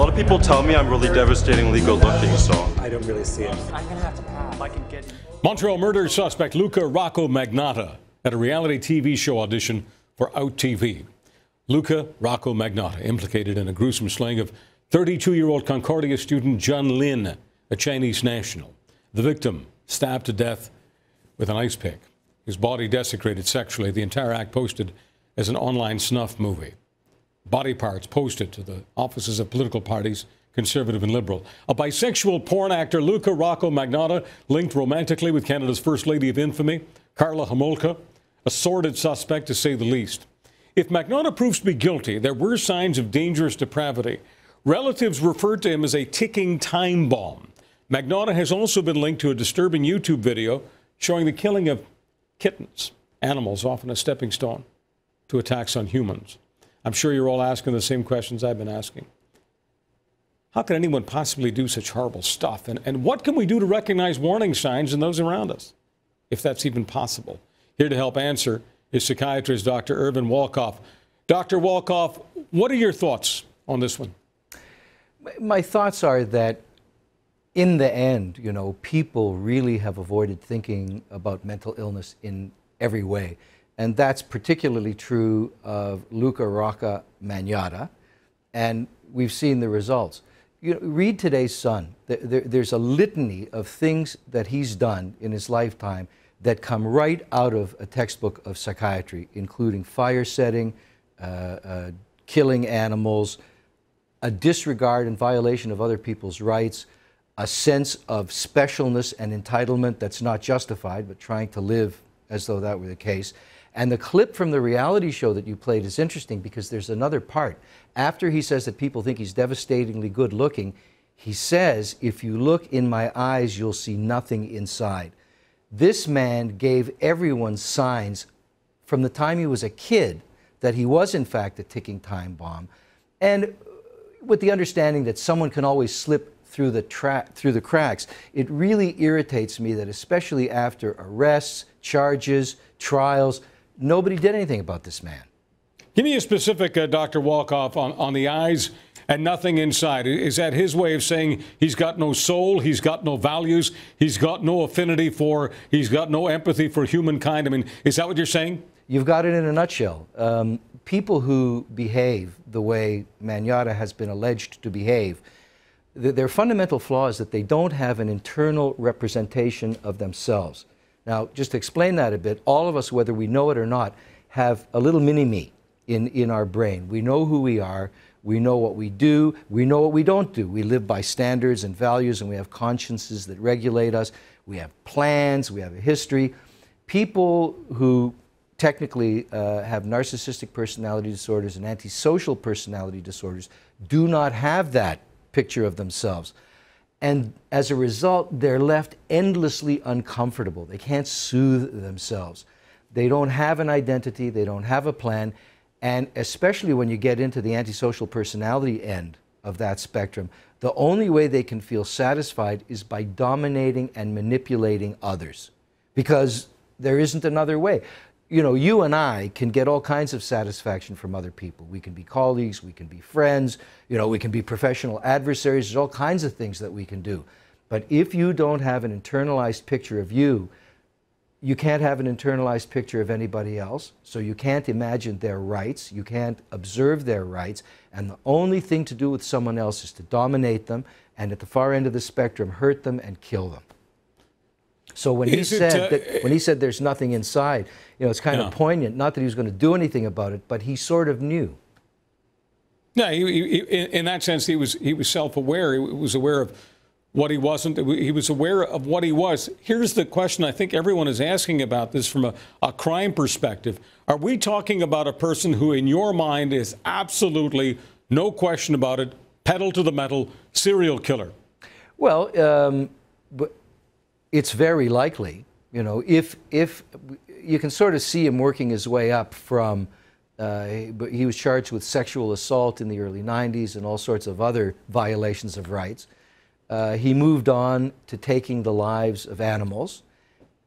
lot of people tell me I'm really devastatingly good looking, so. I don't really see it. I'm gonna have to pass. I can get. Montreal murder suspect Luka Magnotta at a reality TV show audition for Out TV. Luka Magnotta implicated in a gruesome slaying of 32-year-old Concordia student Jun Lin, a Chinese national. The victim stabbed to death with an ice pick. His body desecrated sexually. The entire act posted as an online snuff movie. Body parts posted to the offices of political parties, conservative and liberal. A bisexual porn actor, Luka Magnotta, linked romantically with Canada's First Lady of Infamy, Karla Homolka, a sordid suspect to say the least. If Magnotta proves to be guilty, there were signs of dangerous depravity. Relatives referred to him as a ticking time bomb. Magnotta has also been linked to a disturbing YouTube video showing the killing of kittens, animals often a stepping stone to attacks on humans. I'm sure you're all asking the same questions I've been asking. How can anyone possibly do such horrible stuff? And what can we do to recognize warning signs in those around us, if that's even possible? Here to help answer is psychiatrist Dr. Irwin Wolkoff. Dr. Wolkoff, what are your thoughts on this one? My thoughts are that in the end, you know, people really have avoided thinking about mental illness in every way. And that's particularly true of Luka Magnotta, and we've seen the results. You know, read today's Sun. There's a litany of things that he's done in his lifetime that come right out of a textbook of psychiatry, including fire setting, killing animals, a disregard and violation of other people's rights, a sense of specialness and entitlement that's not justified, but trying to live as though that were the case. And the clip from the reality show that you played is interesting because there's another part. After he says that people think he's devastatingly good looking, he says, if you look in my eyes, you'll see nothing inside. This man gave everyone signs from the time he was a kid that he was in fact a ticking time bomb. And with the understanding that someone can always slip through the cracks, it really irritates me that especially after arrests, charges, trials, nobody did anything about this man. Give me a specific, Dr. Wolkoff, on the eyes and nothing inside. Is that his way of saying he's got no soul, he's got no values, he's got no affinity for, he's got no empathy for humankind? I mean, is that what you're saying? You've got it in a nutshell. People who behave the way Magnotta has been alleged to behave, their fundamental flaw is that they don't have an internal representation of themselves. Now, just to explain that a bit, all of us, whether we know it or not, have a little mini-me in our brain. We know who we are, we know what we do, we know what we don't do. We live by standards and values, and we have consciences that regulate us. We have plans, we have a history. People who technically have narcissistic personality disorders and antisocial personality disorders do not have that picture of themselves. And as a result, they're left endlessly uncomfortable. They can't soothe themselves. They don't have an identity, they don't have a plan, and especially when you get into the antisocial personality end of that spectrum, the only way they can feel satisfied is by dominating and manipulating others, because there isn't another way. You know, you and I can get all kinds of satisfaction from other people. We can be colleagues, we can be friends, you know, we can be professional adversaries. There's all kinds of things that we can do. But if you don't have an internalized picture of you, you can't have an internalized picture of anybody else. So you can't imagine their rights, you can't observe their rights, and the only thing to do with someone else is to dominate them, and at the far end of the spectrum, hurt them and kill them. So when he said there's nothing inside, you know, it's kind of poignant. Not that he was going to do anything about it, but he sort of knew. Yeah, in that sense, he was self-aware. He was aware of what he wasn't. He was aware of what he was. Here's the question I think everyone is asking about this from a crime perspective. Are we talking about a person who, in your mind, is absolutely, no question about it, pedal to the metal, serial killer? Well, but it's very likely, you know, if you can sort of see him working his way up from, he was charged with sexual assault in the early 90s and all sorts of other violations of rights. He moved on to taking the lives of animals,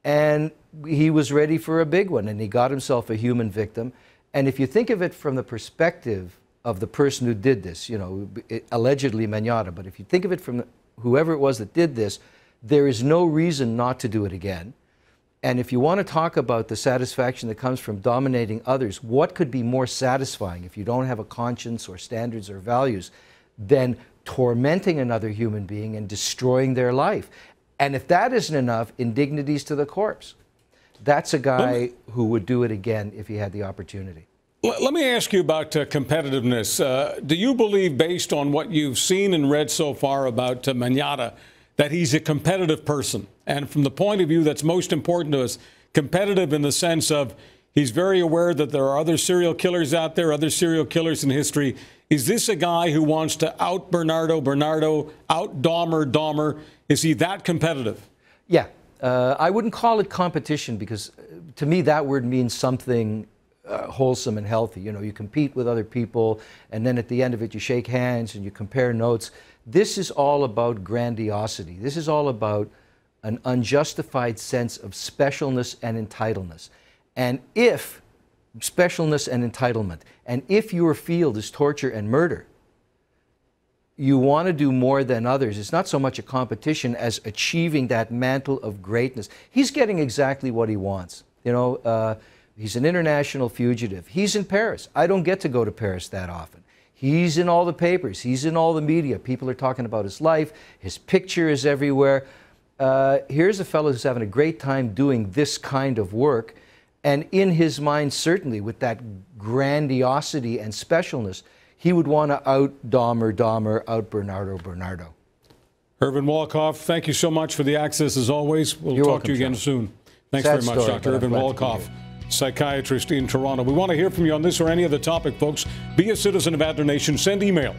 and he was ready for a big one, and he got himself a human victim. And if you think of it from the perspective of the person who did this, you know, allegedly Magnotta, but if you think of it from whoever it was that did this, there is no reason not to do it again. And if you want to talk about the satisfaction that comes from dominating others, what could be more satisfying if you don't have a conscience or standards or values than tormenting another human being and destroying their life? And if that isn't enough, indignities to the corpse. That's a guy who would do it again if he had the opportunity. Let me ask you about competitiveness. Do you believe, based on what you've seen and read so far about Magnotta, that he's a competitive person? And from the point of view that's most important to us, competitive in the sense of he's very aware that there are other serial killers out there, other serial killers in history. Is this a guy who wants to out Bernardo, out Dahmer? Is he that competitive? Yeah. I wouldn't call it competition because to me that word means something wholesome and healthy. You know, you compete with other people and then at the end of it you shake hands and you compare notes. This is all about grandiosity. This is all about an unjustified sense of specialness and entitlement. And if specialness and entitlement, and if your field is torture and murder, you want to do more than others. It's not so much a competition as achieving that mantle of greatness. He's getting exactly what he wants. You know, he's an international fugitive. He's in Paris. I don't get to go to Paris that often. He's in all the papers. He's in all the media. People are talking about his life. His picture is everywhere. Here's a fellow who's having a great time doing this kind of work. And in his mind, certainly, with that grandiosity and specialness, he would want to out Dahmer, out Bernardo. Irwin Wolkoff, thank you so much for the access as always. We'll talk to you again soon. Thanks very much, Dr. Irwin Wolkoff, psychiatrist in Toronto. We want to hear from you on this or any other topic, folks. Be a citizen of Adler Nation. Send email